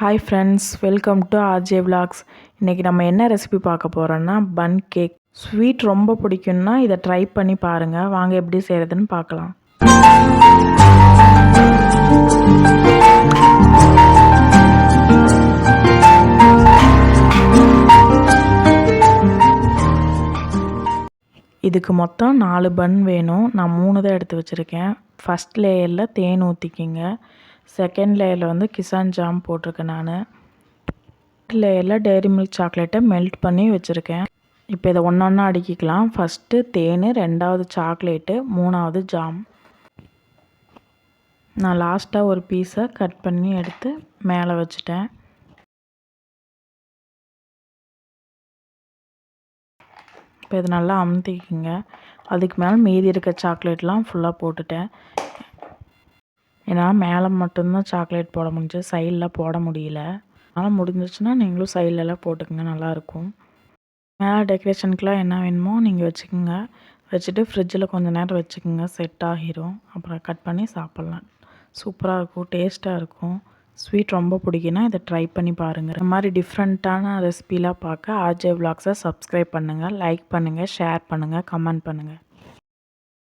Hi friends, welcome to RJ vlogs. இன்றைக்கி நம்ம என்ன ரெசிபி பார்க்க போகிறோன்னா பன் கேக். ஸ்வீட் ரொம்ப பிடிக்கும்னா இதை ட்ரை பண்ணி பாருங்கள். வாங்க எப்படி செய்கிறதுன்னு பார்க்கலாம். இதுக்கு மொத்தம் 4 பன் வேணும். நான் 3 தான் எடுத்து வச்சுருக்கேன். ஃபஸ்ட் லேயரில் தேன் ஊற்றிக்கிங்க. செகண்ட் லேயரில் வந்து கிசான் ஜாம் போட்டிருக்கேன். நான் லேயரில் டெய்ரி மில்க் சாக்லேட்டை மெல்ட் பண்ணி வச்சுருக்கேன். இப்போ இதை ஒன்றா அடுக்கிக்கலாம். ஃபஸ்ட்டு தேன், ரெண்டாவது சாக்லேட்டு, மூணாவது ஜாம். நான் லாஸ்ட்டாக ஒரு பீஸை கட் பண்ணி எடுத்து மேலே வச்சுட்டேன். இப்போ இது நல்லா அமுத்திக்கிங்க. அதுக்கு மேலே மீதி இருக்க சாக்லேட்லாம் ஃபுல்லாக போட்டுட்டேன். என்னால் மேலே மட்டும்தான் சாக்லேட் போட முடிஞ்சு, சைடில் போட முடியல. அதனால் முடிஞ்சிச்சுன்னா நீங்களும் சைட்லலாம் போட்டுக்கோங்க, நல்லாயிருக்கும். மேலே டெக்கரேஷனுக்குலாம் என்ன வேணுமோ நீங்கள் வச்சுக்கோங்க. வச்சுட்டு ஃப்ரிட்ஜில் கொஞ்சம் நேரம் வச்சுக்கோங்க, செட் ஆகிரும். அப்புறம் கட் பண்ணி சாப்பிட்லாம். சூப்பராக இருக்கும், டேஸ்ட்டாக இருக்கும். ஸ்வீட் ரொம்ப பிடிக்குன்னா இதை ட்ரை பண்ணி பாருங்கள். இந்த மாதிரி டிஃப்ரெண்ட்டான ரெசிபிலாம் பார்க்க ஆர்ஜே விலாக்ஸை சப்ஸ்கிரைப் பண்ணுங்கள், லைக் பண்ணுங்கள், ஷேர் பண்ணுங்கள், கமெண்ட் பண்ணுங்கள்.